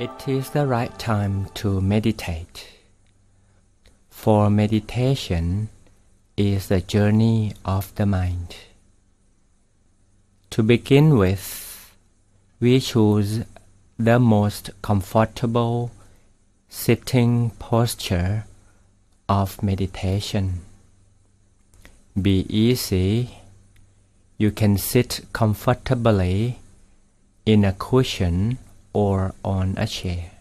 It is the right time to meditate, for meditation is the journey of the mind. To begin with, we choose the most comfortable sitting posture of meditation. Be easy. You can sit comfortably in a cushion or on a chair.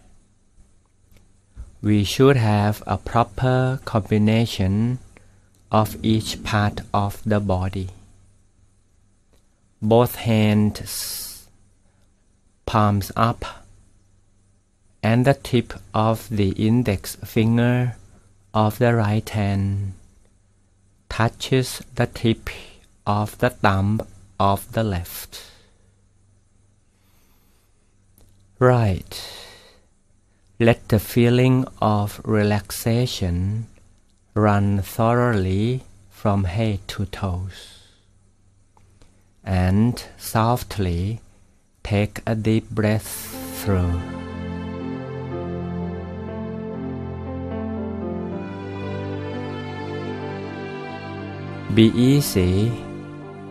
We should have a proper combination of each part of the body. Both hands, palms up, and the tip of the index finger of the right hand touches the tip of the thumb of the left. Right. Let the feeling of relaxation run thoroughly from head to toes. And softly take a deep breath through. Be easy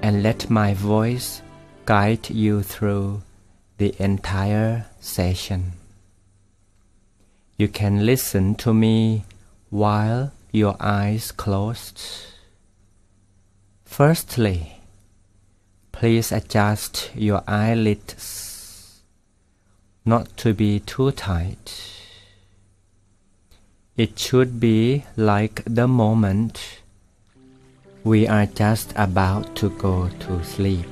and let my voice guide you through the entire session. You can listen to me while your eyes closed. Firstly, please adjust your eyelids not to be too tight. It should be like the moment we are just about to go to sleep.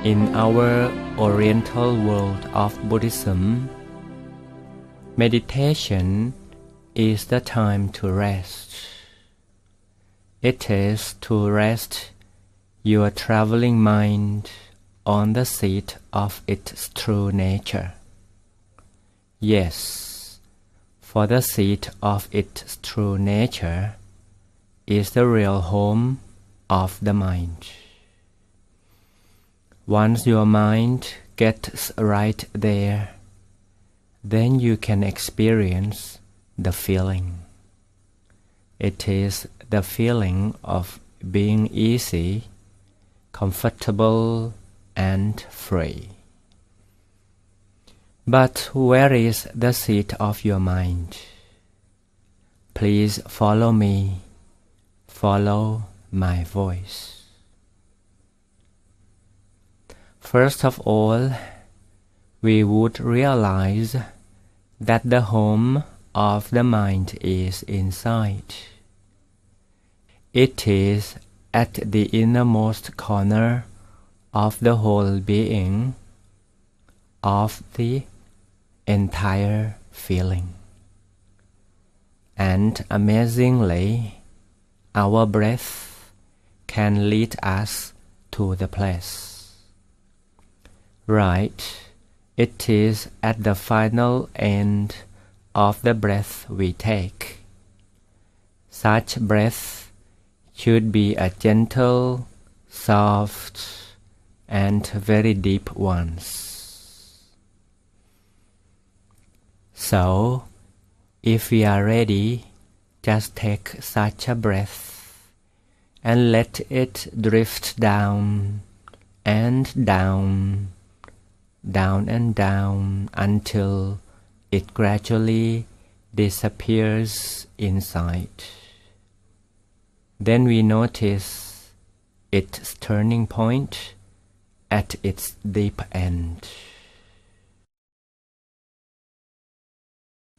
In our Oriental world of Buddhism, meditation is the time to rest. It is to rest your traveling mind on the seat of its true nature. Yes, for the seat of its true nature is the real home of the mind. Once your mind gets right there, then you can experience the feeling. It is the feeling of being easy, comfortable, and free. But where is the seat of your mind? Please follow me. Follow my voice. First of all, we would realize that the home of the mind is inside. It is at the innermost corner of the whole being, of the entire feeling. And amazingly, our breath can lead us to the place. Right, it is at the final end of the breath we take. Such breath should be a gentle, soft, and very deep ones. So, if we are ready, just take such a breath and let it drift down and down, down and down until it gradually disappears inside. Then we notice its turning point at its deep end.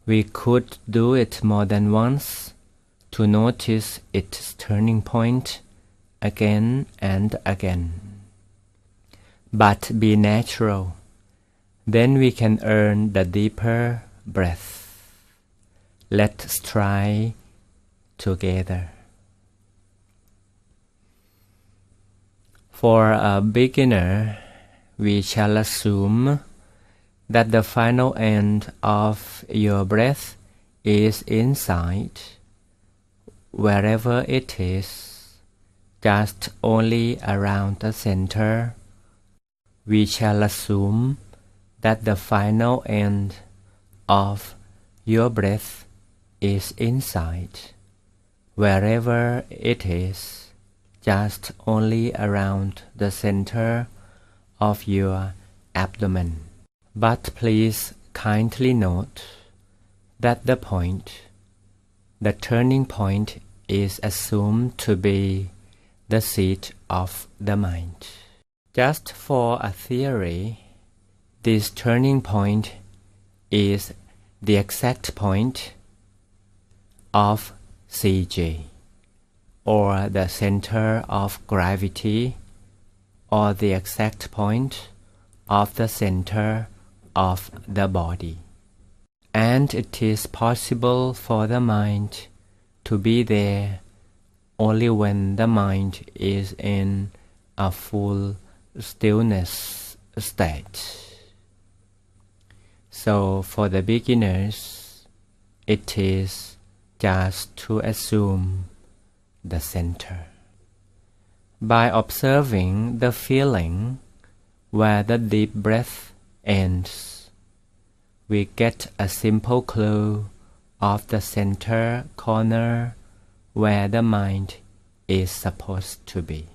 We could do it more than once to notice its turning point again and again. But be natural. Then we can earn the deeper breath. Let's try together. For a beginner, we shall assume that the final end of your breath is inside, wherever it is, just only around the center we shall assume that the final end of your breath is inside, wherever it is, just only around the center of your abdomen. But please kindly note that the turning point is assumed to be the seat of the mind. Just for a theory, this turning point is the exact point of CG, or the center of gravity, or the exact point of the center of the body. And it is possible for the mind to be there only when the mind is in a full stillness state. So for the beginners, it is just to assume the center. By observing the feeling where the deep breath ends, we get a simple clue of the center corner where the mind is supposed to be.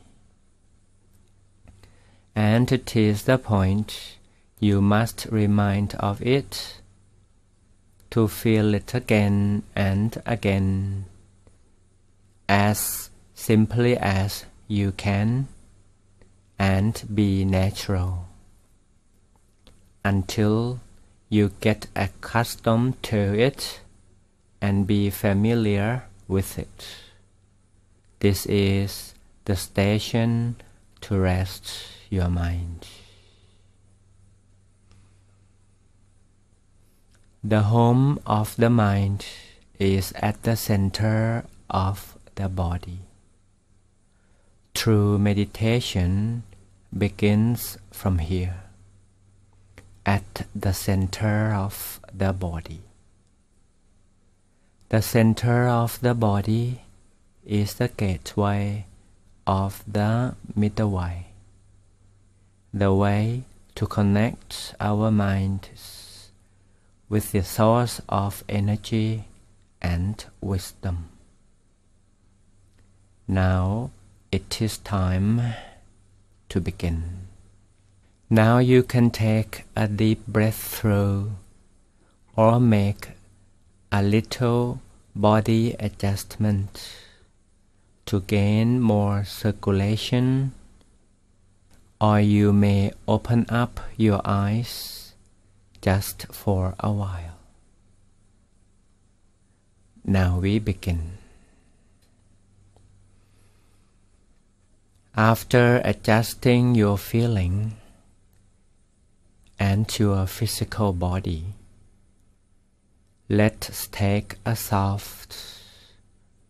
And it is the point you must remind of it, to feel it again and again, as simply as you can, and be natural, until you get accustomed to it and be familiar with it. This is the station to rest your mind. The home of the mind is at the center of the body. True meditation begins from here, at the center of the body. The center of the body is the gateway of the middle way, the way to connect our minds with the source of energy and wisdom. Now it is time to begin. Now you can take a deep breath through, or make a little body adjustment to gain more circulation, or you may open up your eyes just for a while. Now we begin. After adjusting your feeling and your physical body, let's take a soft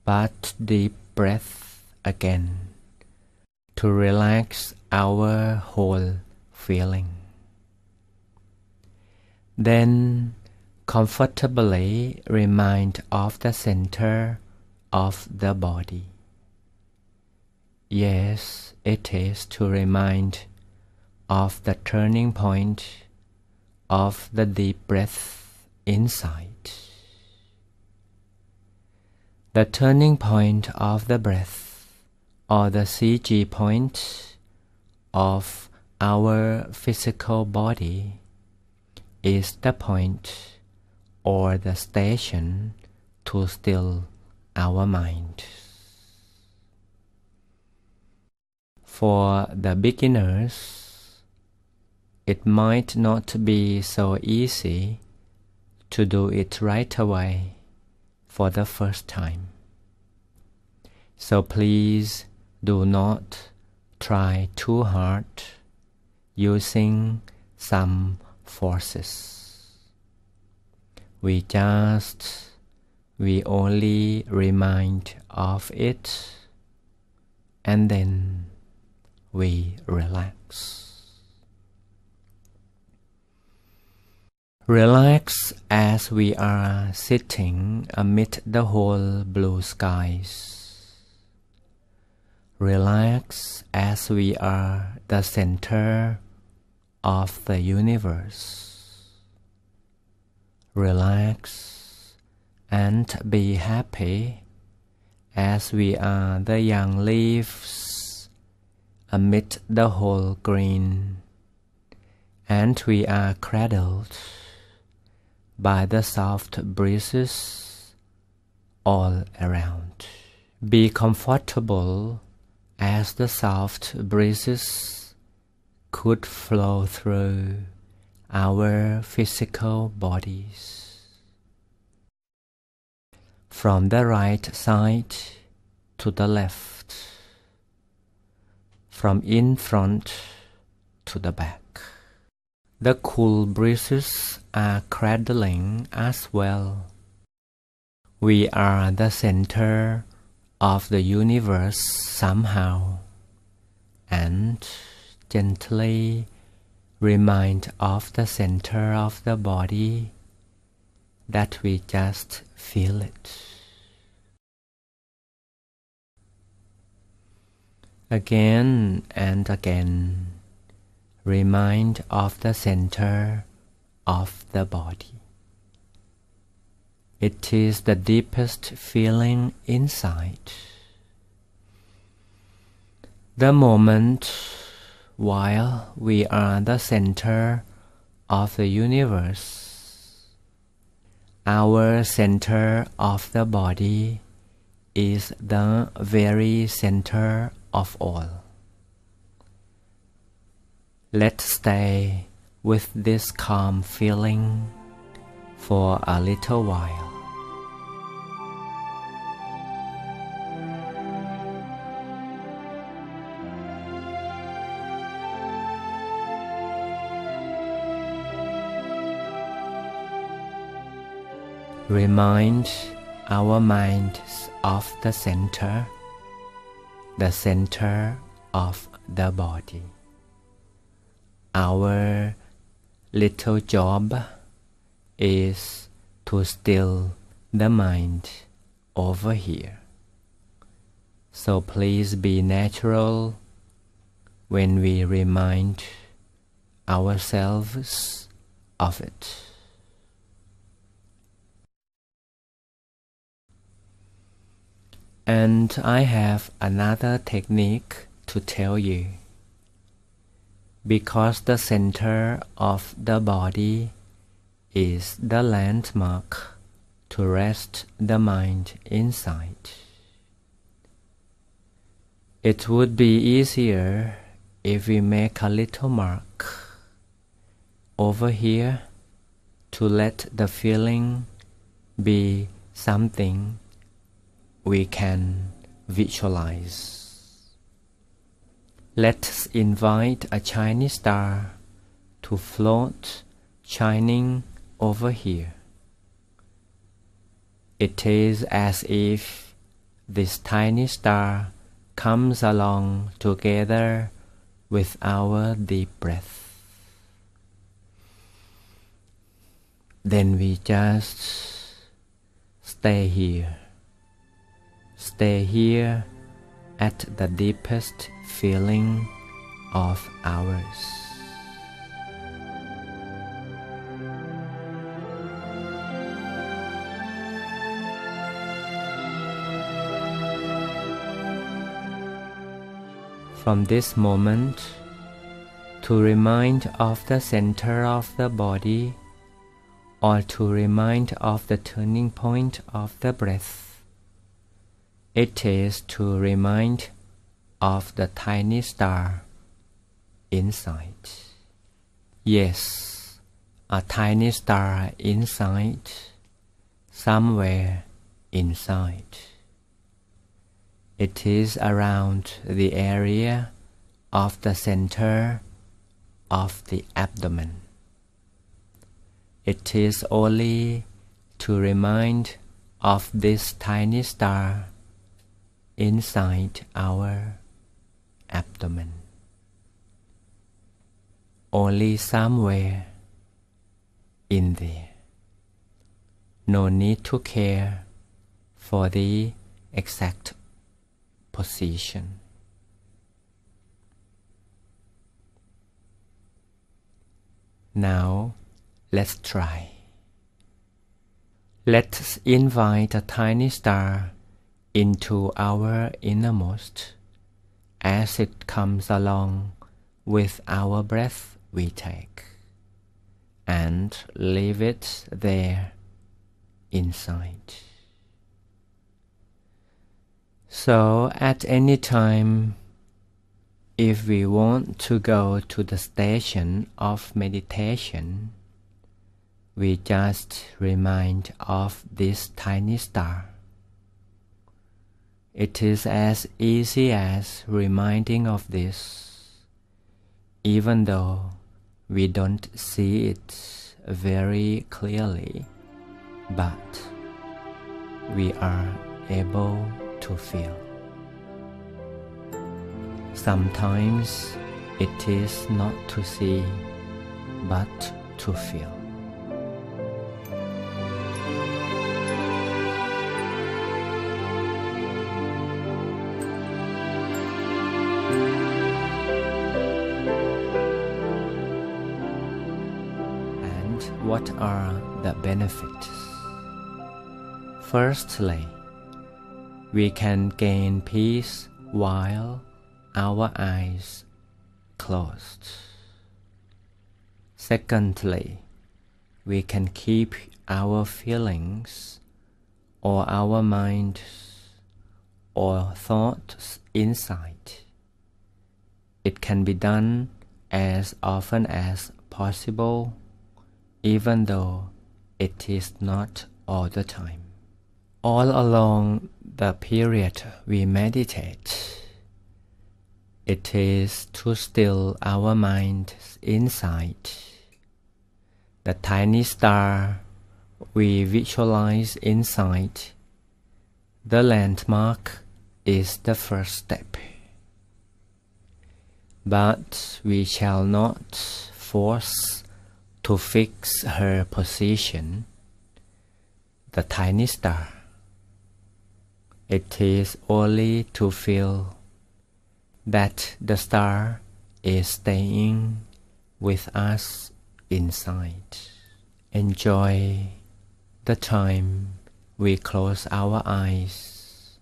but deep breath again to relax our whole feeling. Then comfortably remind of the center of the body. Yes, it is to remind of the turning point of the deep breath inside. The turning point of the breath, or the CG point of our physical body, is the point or the station to still our mind. For the beginners, it might not be so easy to do it right away for the first time. So please do not try too hard using some forces. We only remind of it, and then we relax. Relax as we are sitting amid the whole blue skies. Relax as we are the center of the universe. Relax and be happy as we are the young leaves amid the whole green, and we are cradled by the soft breezes all around. Be comfortable as the soft breezes could flow through our physical bodies. From the right side to the left, from in front to the back. The cool breezes are cradling as well. We are the center of the universe somehow, and gently remind of the center of the body that we just feel it. Again and again, remind of the center of the body. It is the deepest feeling inside. The moment while we are the center of the universe, our center of the body is the very center of all. Let's stay with this calm feeling for a little while. Remind our minds of the center of the body. Our little job is to still the mind over here. So please be natural when we remind ourselves of it. And I have another technique to tell you. Because the center of the body is the landmark to rest the mind inside. It would be easier if we make a little mark over here to let the feeling be something we can visualize. Let's invite a Chinese star to float shining over here. It is as if this tiny star comes along together with our deep breath. Then we just stay here. Stay here at the deepest feeling of ours. From this moment, to remind of the center of the body, or to remind of the turning point of the breath, it is to remind of the tiny star inside. Yes, a tiny star inside, somewhere inside. It is around the area of the center of the abdomen. It is only to remind of this tiny star inside our abdomen. Only somewhere in there. No need to care for the exact position. Now, let's try. Let's invite a tiny star into our innermost as it comes along with our breath we take, and leave it there inside. So at any time, if we want to go to the station of meditation, we just remind of this tiny star. It is as easy as reminding of this, even though we don't see it very clearly, but we are able to feel. Sometimes it is not to see, but to feel. And what are the benefits? Firstly, we can gain peace while our eyes closed. Secondly, we can keep our feelings or our minds or thoughts inside. It can be done as often as possible, even though it is not all the time. All along the period we meditate, it is to still our mind inside. The tiny star we visualize inside, the landmark, is the first step. But we shall not force to fix her position, the tiny star. It is only to feel that the star is staying with us inside. Enjoy the time we close our eyes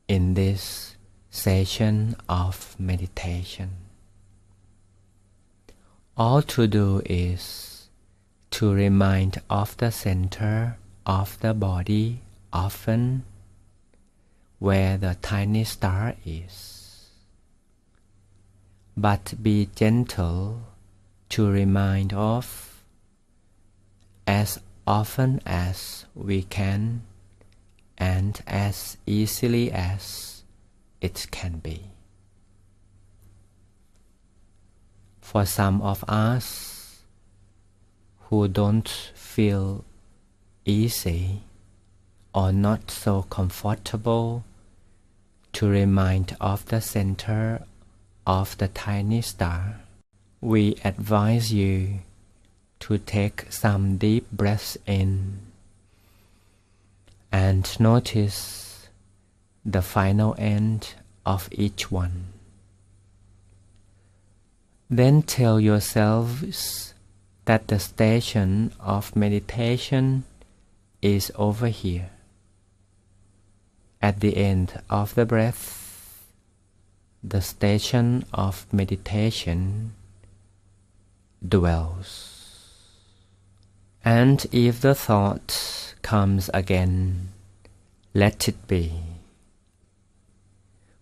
in this session of meditation. All to do is to remind of the center of the body often, where the tiny star is. But be gentle to remind of as often as we can and as easily as it can be. For some of us who don't feel easy or not so comfortable to remind of the center of the tiny star, we advise you to take some deep breaths in and notice the final end of each one. Then tell yourselves that the station of meditation is over here. At the end of the breath, the station of meditation dwells. And if the thought comes again, let it be.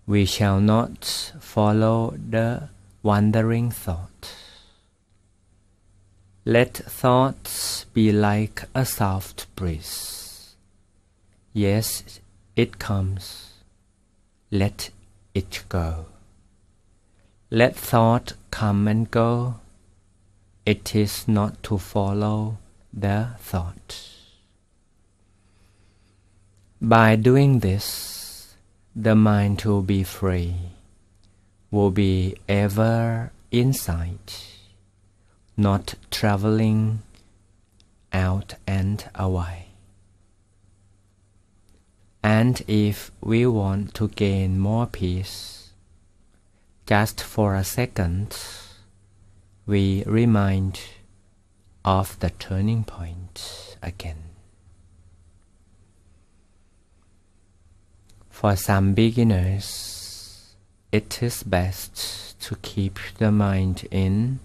We shall not follow the wandering thought. Let thoughts be like a soft breeze. Yes, it comes. Let it go. Let thought come and go. It is not to follow the thought. By doing this, the mind will be free, will be ever inside, not traveling out and away. And if we want to gain more peace, just for a second, we remind of the turning point again. For some beginners, it is best to keep the mind in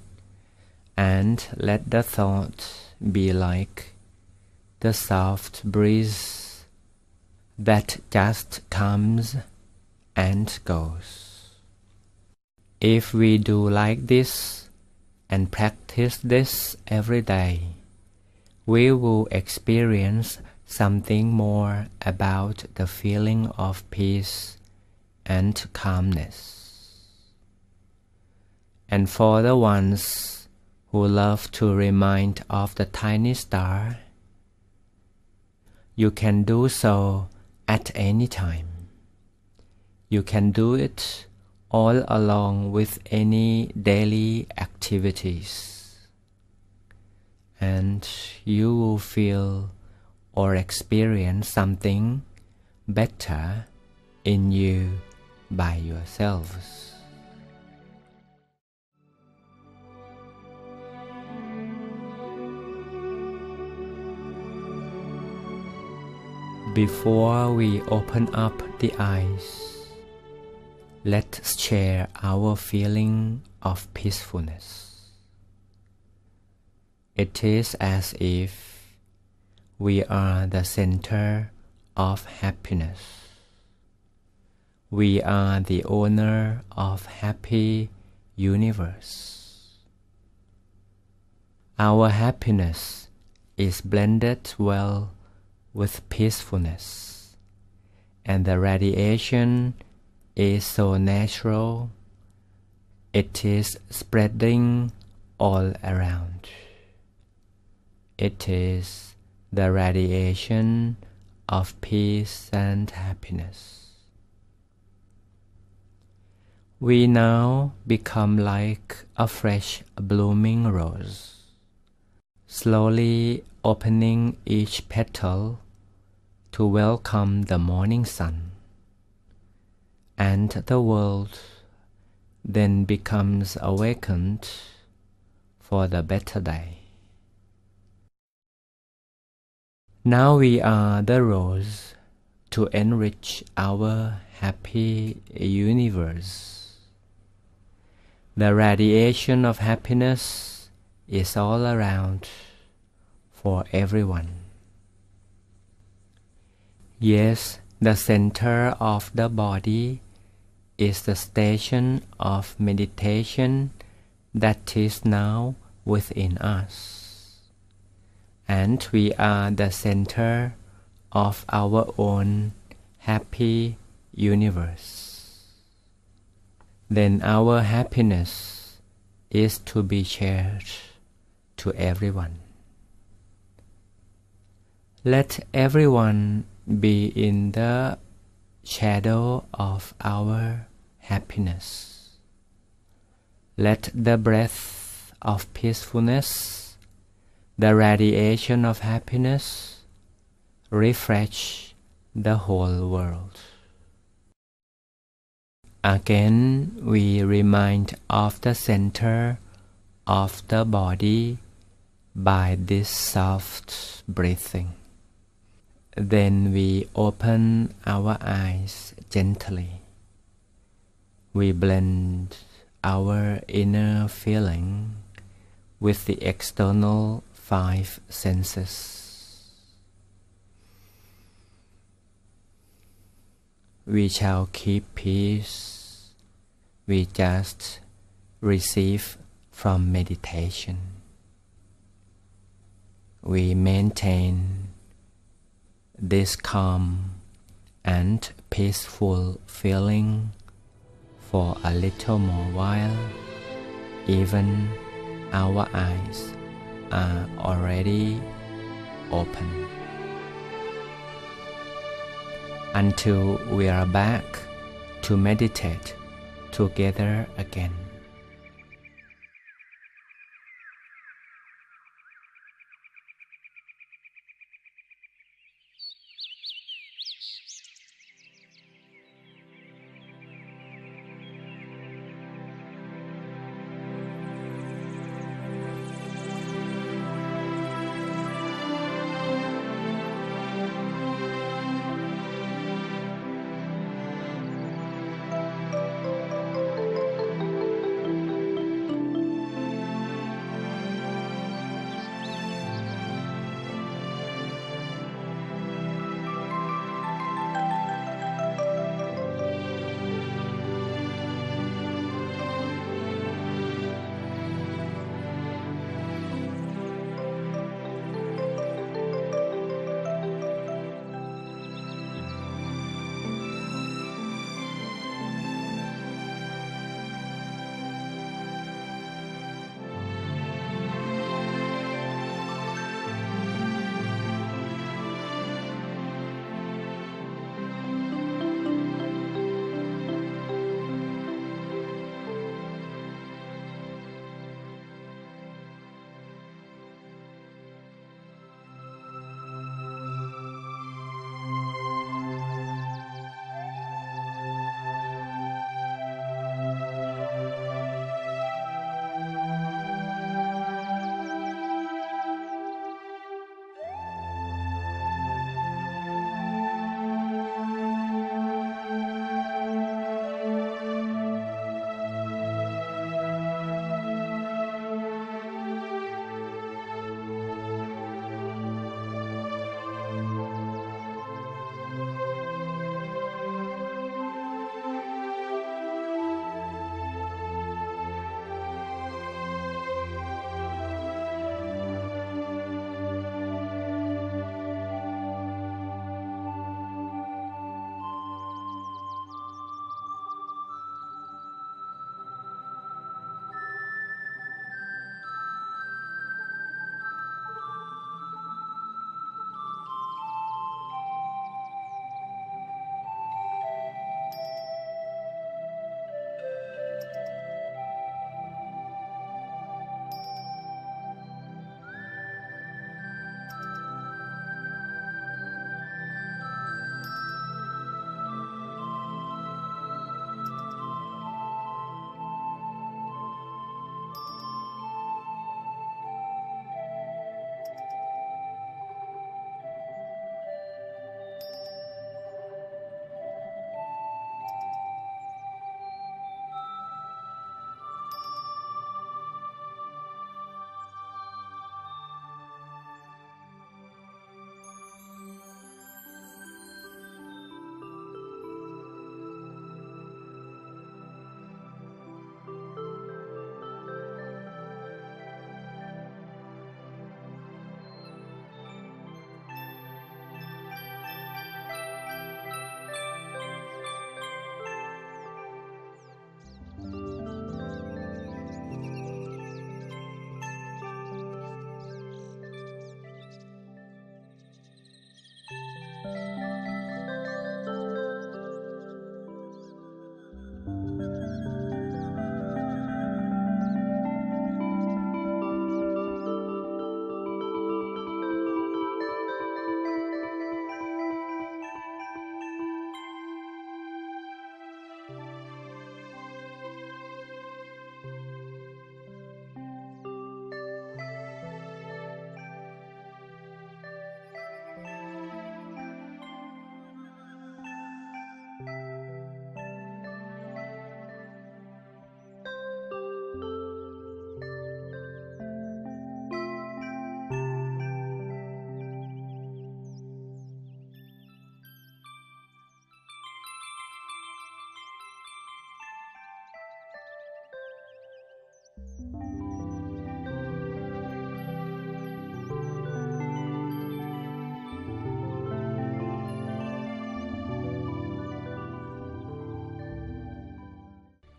and let the thought be like the soft breeze that just comes and goes. If we do like this and practice this every day, we will experience something more about the feeling of peace and calmness. And for the ones who love to remind of the tiny star, you can do so at any time. You can do it all along with any daily activities, and you will feel or experience something better in you by yourselves. Before we open up the eyes, let's share our feeling of peacefulness. It is as if we are the center of happiness. We are the owner of happy universe. Our happiness is blended well with peacefulness, and the radiation is so natural, it is spreading all around. It is the radiation of peace and happiness. We now become like a fresh blooming rose, slowly opening each petal to welcome the morning sun, and the world then becomes awakened for the better day. Now we are the rose to enrich our happy universe. The radiation of happiness is all around for everyone. Yes, the center of the body is the station of meditation that is now within us. And we are the center of our own happy universe. Then our happiness is to be shared to everyone. Let everyone be in the shadow of our happiness. Let the breath of peacefulness, the radiation of happiness, refresh the whole world. Again, we remind of the center of the body by this soft breathing. Then we open our eyes gently. We blend our inner feeling with the external 5 senses. We shall keep peace. We just receive from meditation. We maintain this calm and peaceful feeling for a little more while. Even our eyes are already open. Until we are back to meditate together again.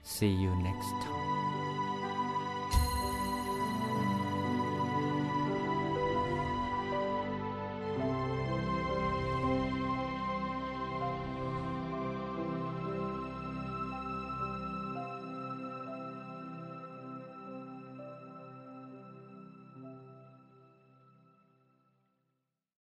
See you next time.